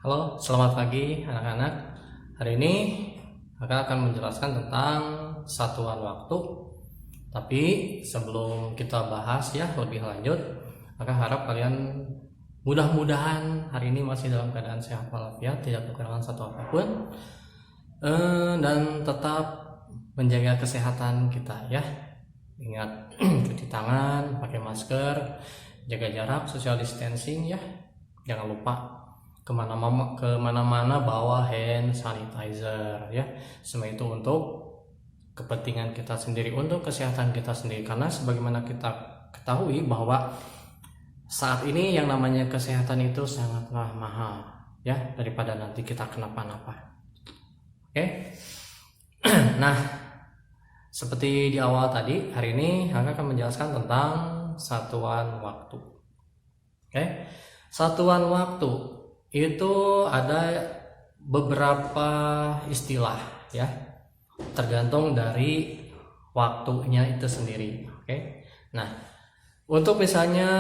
Halo, selamat pagi anak-anak. Hari ini kakak akan menjelaskan tentang satuan waktu. Tapi sebelum kita bahas ya lebih lanjut, kakak harap kalian mudah-mudahan hari ini masih dalam keadaan sehat walafiat, tidak kekurangan satu apapun, dan tetap menjaga kesehatan kita ya. Ingat cuci tangan, pakai masker, jaga jarak, social distancing ya. Jangan lupa kemana-mana bawa hand sanitizer ya. Semua itu untuk kepentingan kita sendiri, untuk kesehatan kita sendiri, karena sebagaimana kita ketahui bahwa saat ini yang namanya kesehatan itu sangatlah mahal ya, daripada nanti kita kenapa-napa. Oke. Nah, seperti di awal tadi, hari ini kakak akan menjelaskan tentang satuan waktu. Oke. Satuan waktu itu ada beberapa istilah ya, tergantung dari waktunya itu sendiri. Oke. Nah, untuk misalnya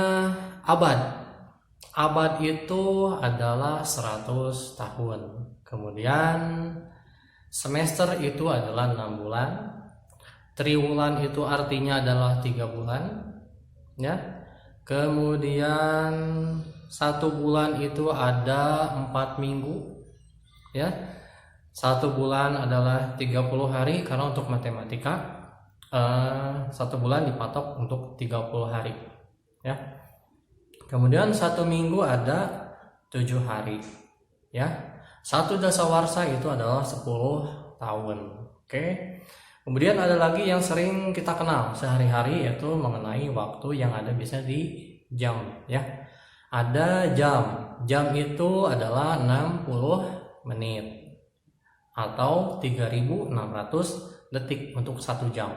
abad itu adalah 100 tahun. Kemudian semester itu adalah 6 bulan. Triwulan itu artinya adalah 3 bulan ya. Kemudian 1 bulan itu ada 4 minggu ya. 1 bulan adalah 30 hari, karena untuk matematika 1 bulan dipatok untuk 30 hari ya. Kemudian 1 minggu ada 7 hari ya. 1 dasawarsa itu adalah 10 tahun. Oke. Kemudian ada lagi yang sering kita kenal sehari-hari, yaitu mengenai waktu yang ada bisa di jam ya. Ada jam. Jam itu adalah 60 menit atau 3600 detik untuk 1 jam.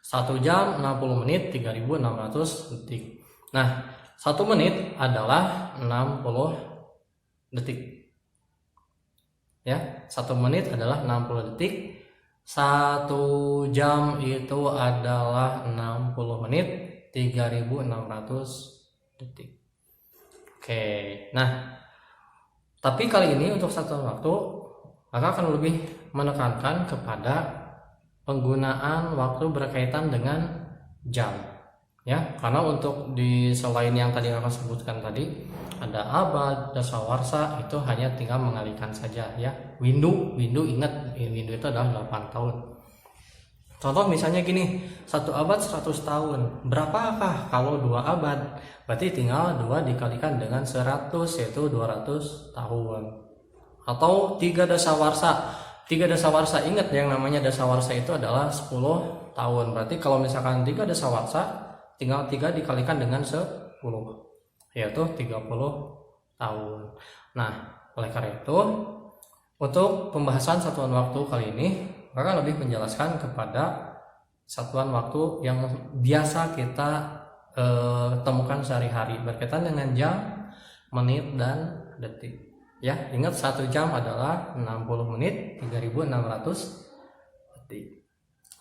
1 jam 60 menit 3600 detik. Nah, 1 menit adalah 60 detik. Ya, 1 menit adalah 60 detik. 1 jam itu adalah 60 menit 3600 detik. Oke. Nah, tapi kali ini untuk satuan waktu kakak akan lebih menekankan kepada penggunaan waktu berkaitan dengan jam ya, karena untuk di selain yang tadi kakak sebutkan tadi, ada abad, dasawarsa, itu hanya tinggal mengalihkan saja ya. Windu ingat, windu itu adalah 8 tahun. Contoh misalnya gini, 1 abad 100 tahun. Berapakah kalau 2 abad? Berarti tinggal 2 dikalikan dengan 100, yaitu 200 tahun. Atau 3 dasawarsa. 3 dasawarsa, ingat yang namanya dasawarsa itu adalah 10 tahun. Berarti kalau misalkan 3 dasawarsa, tinggal 3 dikalikan dengan 10, yaitu 30 tahun. Nah, oleh karena itu, untuk pembahasan satuan waktu kali ini, kakak lebih menjelaskan kepada satuan waktu yang biasa kita temukan sehari-hari berkaitan dengan jam, menit, dan detik. Ya, ingat 1 jam adalah 60 menit 3600 detik.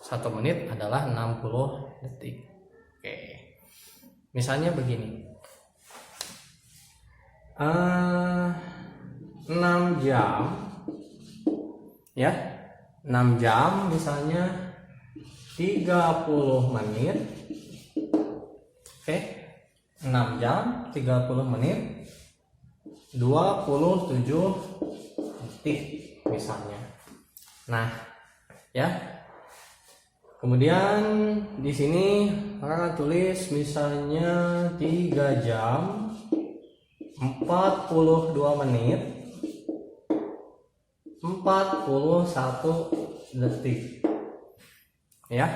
1 menit adalah 60 detik. Oke. Misalnya begini. 6 jam ya. 6 jam misalnya 30 menit. Oke. 6 jam 30 menit 27 detik misalnya. Nah, ya. Kemudian di sini akan tulis misalnya 3 jam 42 menit 41 detik. Ya.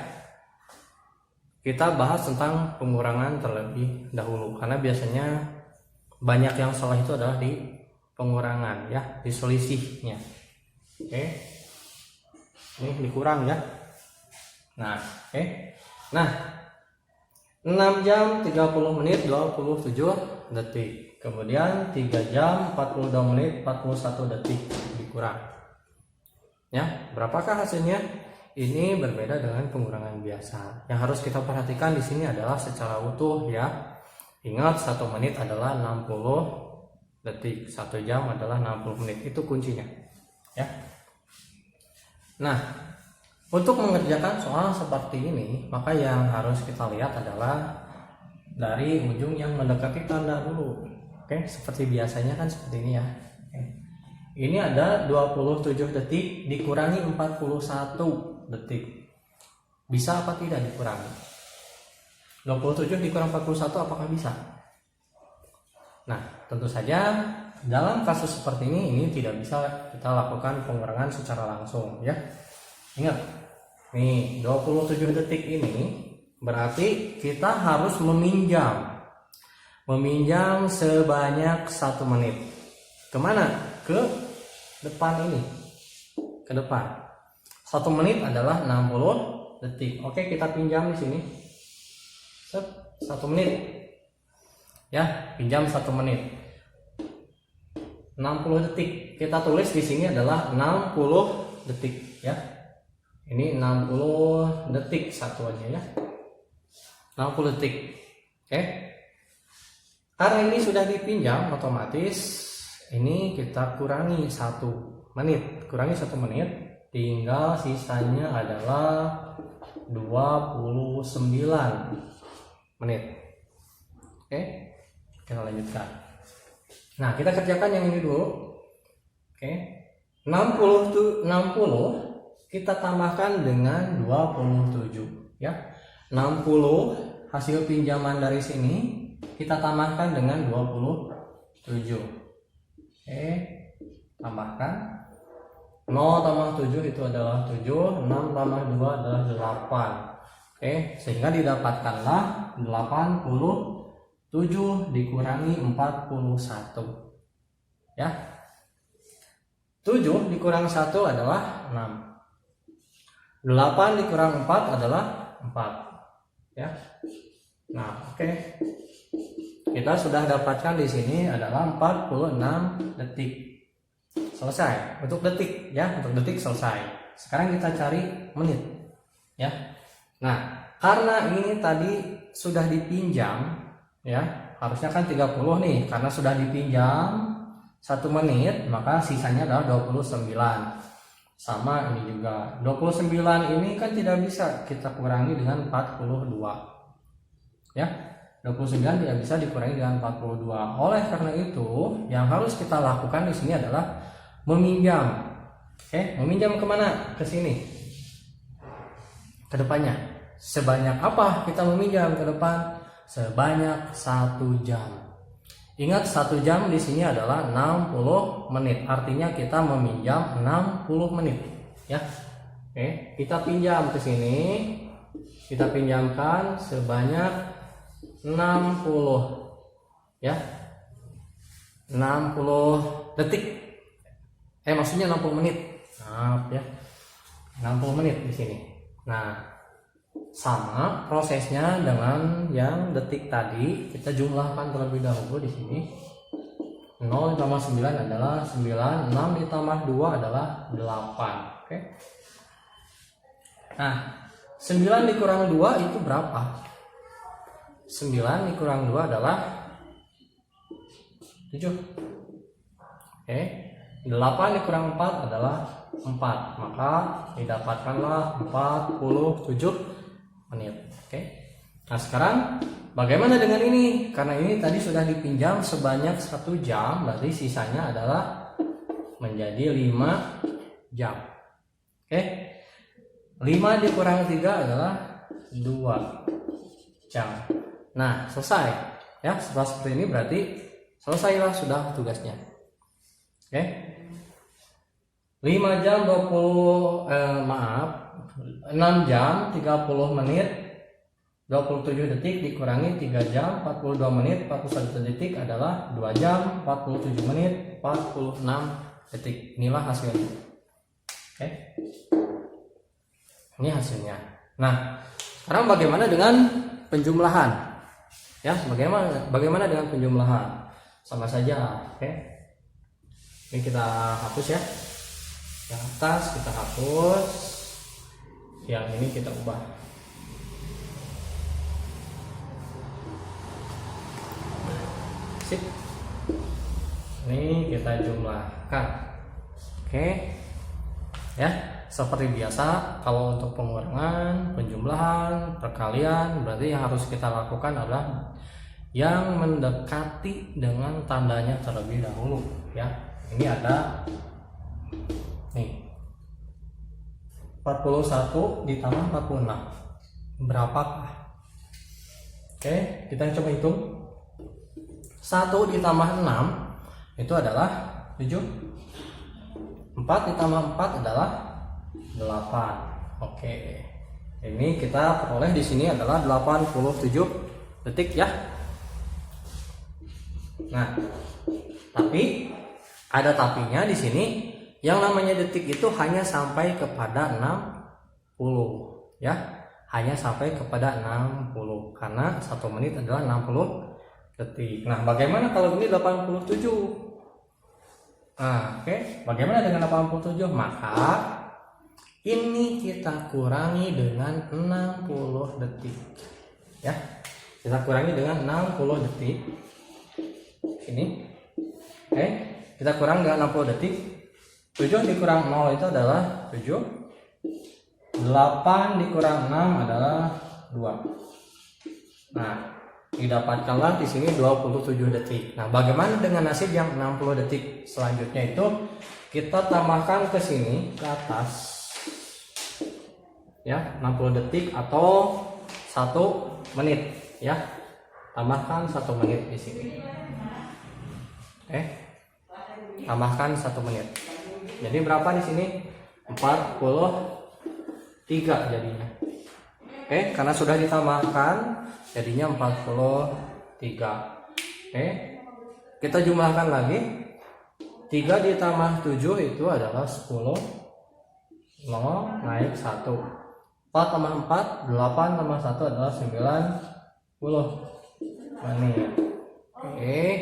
Kita bahas tentang pengurangan terlebih dahulu, karena biasanya banyak yang salah itu adalah di pengurangan ya, di selisihnya. Oke. Ini dikurang ya. Nah, oke. Nah, 6 jam 30 menit 27 detik. Kemudian 3 jam 42 menit 41 detik dikurang. Ya, berapakah hasilnya? Ini berbeda dengan pengurangan biasa. Yang harus kita perhatikan di sini adalah secara utuh ya. Ingat 1 menit adalah 60 detik. 1 jam adalah 60 menit. Itu kuncinya. Ya. Nah, untuk mengerjakan soal seperti ini, maka yang harus kita lihat adalah dari ujung yang mendekati tanda dulu. Oke, seperti biasanya kan seperti ini ya. Oke. Ini ada 27 detik dikurangi 41 detik. Bisa apa tidak dikurangi? 27 dikurang 41 apakah bisa? Nah, tentu saja dalam kasus seperti ini tidak bisa kita lakukan pengurangan secara langsung ya. Ingat, nih 27 detik ini berarti kita harus meminjam sebanyak 1 menit. Kemana? Ke depan ini, ke depan. 1 menit adalah 60 detik. Oke, kita pinjam di sini. 1 menit. Ya, pinjam 1 menit. 60 detik. Kita tulis di sini adalah 60 detik ya. Ini 60 detik satuannya ya. 60 detik. Oke. Karena ini sudah dipinjam, otomatis ini kita kurangi 1 menit. Kurangi 1 menit, tinggal sisanya adalah 29 menit. Oke. Kita lanjutkan. Nah, kita kerjakan yang ini dulu. Oke. 60 kita tambahkan dengan 27 ya. 60 hasil pinjaman dari sini kita tambahkan dengan 27. Oke, tambahkan 0 tambah 7 itu adalah 7, 6 tambah 2 adalah 8. Oke, sehingga didapatkanlah 87 dikurangi 41 ya. 7 dikurang 1 adalah 6. 8 dikurang 4 adalah 4 ya. Nah, oke. Kita sudah dapatkan di sini adalah 46 detik. Selesai untuk detik ya, untuk detik selesai. Sekarang kita cari menit ya. Nah, karena ini tadi sudah dipinjam ya, harusnya kan 30 nih, karena sudah dipinjam 1 menit, maka sisanya adalah 29. Sama ini juga 29 ini kan tidak bisa kita kurangi dengan 42 ya. 29 tidak bisa dikurangi dengan 42. Oleh karena itu yang harus kita lakukan di sini adalah meminjam. Oke, meminjam kemana? Ke sini, ke depannya. Sebanyak apa kita meminjam ke depan? Sebanyak 1 jam. Ingat, 1 jam di sini adalah 60 menit. Artinya kita meminjam 60 menit, ya. Oke, kita pinjam ke sini. Kita pinjamkan sebanyak 60, ya. 60 detik. Maksudnya 60 menit. Maaf ya. 60 menit di sini. Nah, sama prosesnya dengan yang detik tadi, kita jumlahkan terlebih dahulu di sini. 0 ditambah 9 adalah 9, 6 ditambah 2 adalah 8. Oke. Nah, 9 dikurang 2 itu berapa? 9 dikurang 2 adalah 7. Oke. 8 dikurang 4 adalah 4. Maka didapatkanlah 47 menit. Oke. Nah, sekarang bagaimana dengan ini? Karena ini tadi sudah dipinjam sebanyak 1 jam, berarti sisanya adalah menjadi 5 jam. Oke. 5 dikurang 3 adalah 2 jam. Nah, selesai. Ya, setelah seperti ini berarti selesailah sudah tugasnya. Oke. 5 jam 6 jam 30 menit 27 detik dikurangi 3 jam 42 menit 41 detik adalah 2 jam 47 menit 46 detik. Inilah hasilnya. Oke. Ini hasilnya. Nah, sekarang bagaimana dengan penjumlahan? Ya, bagaimana dengan penjumlahan? Sama saja. Oke. Ini kita hapus ya. Yang atas kita hapus, yang ini kita ubah. Sip. Ini kita jumlahkan. Oke. Ya, seperti biasa kalau untuk pengurangan, penjumlahan, perkalian, berarti yang harus kita lakukan adalah yang mendekati dengan tandanya terlebih dahulu ya. Ini ada nih 41 ditambah 46 berapakah? Oke, kita coba hitung. 1 ditambah 6 itu adalah 7. 4 ditambah 4 adalah 8. Oke. Ini kita peroleh di sini adalah 87 detik ya. Nah, tapi ada tapinya di sini. Yang namanya detik itu hanya sampai kepada 60 ya. Hanya sampai kepada 60 karena 1 menit adalah 60 detik. Nah, bagaimana kalau ini 87? Nah, oke. Bagaimana dengan 87? Maka ini kita kurangi dengan 60 detik. Ya. Kita kurangi dengan 60 detik. Ini. Oke. Kita kurang dengan 60 detik. 7 dikurang 0 itu adalah 7. 8 dikurang 6 adalah 2. Nah, didapatkanlah di sini 27 detik. Nah, bagaimana dengan nasib yang 60 detik selanjutnya itu kita tambahkan ke sini ke atas. Ya, 60 detik atau 1 menit ya. Tambahkan 1 menit di sini. Tambahkan 1 menit. Jadi berapa di sini? 43 jadinya. Karena sudah ditambahkan jadinya 43. Kita jumlahkan lagi. 3 ditambah 7 itu adalah 10. 0 naik 1. 4 tambah 4, 8 tambah 1 adalah 90 menit.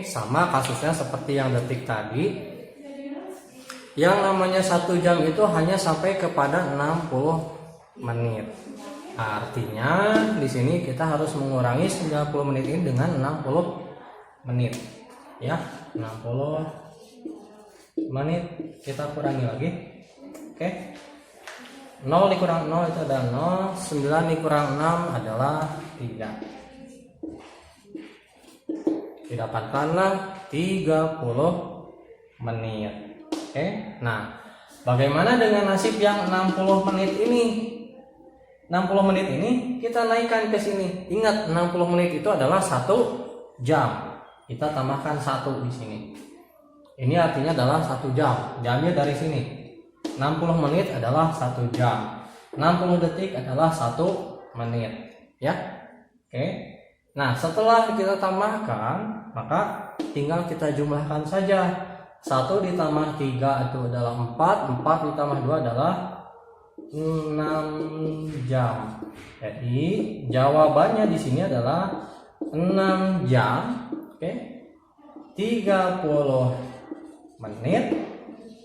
Sama kasusnya seperti yang detik tadi. Yang namanya 1 jam itu hanya sampai kepada 60 menit. Artinya di sini kita harus mengurangi 90 menit ini dengan 60 menit. Ya, 60 menit kita kurangi lagi. 0 dikurang 0 itu adalah 0. 9 dikurang 6 adalah 3. Didapatkanlah 30 menit. Nah, bagaimana dengan nasib yang 60 menit ini? 60 menit ini kita naikkan ke sini. Ingat, 60 menit itu adalah 1 jam. Kita tambahkan 1 di sini. Ini artinya adalah 1 jam. Diambil dari sini. 60 menit adalah 1 jam. 60 detik adalah 1 menit. Ya. Nah, setelah kita tambahkan, maka tinggal kita jumlahkan saja. 1 ditambah 3 itu adalah 4. 4 ditambah 2 adalah 6 jam. Jadi jawabannya di sini adalah 6 jam. 30 menit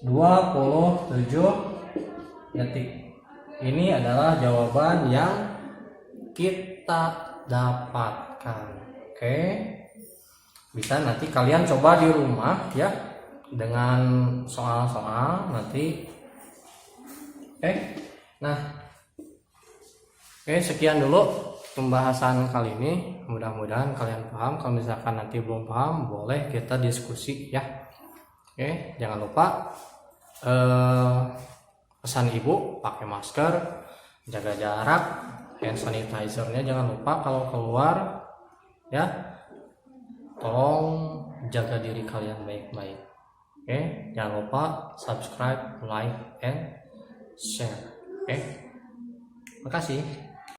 27 detik. Ini adalah jawaban yang kita dapatkan. Bisa nanti kalian coba di rumah ya dengan soal-soal nanti. Nah, sekian dulu pembahasan kali ini. Mudah-mudahan kalian paham. Kalau misalkan nanti belum paham, boleh kita diskusi ya. Jangan lupa pesan ibu pakai masker, jaga jarak, hand sanitizer-nya jangan lupa kalau keluar ya. Tolong jaga diri kalian baik-baik. Jangan lupa subscribe, like, and share. Makasih.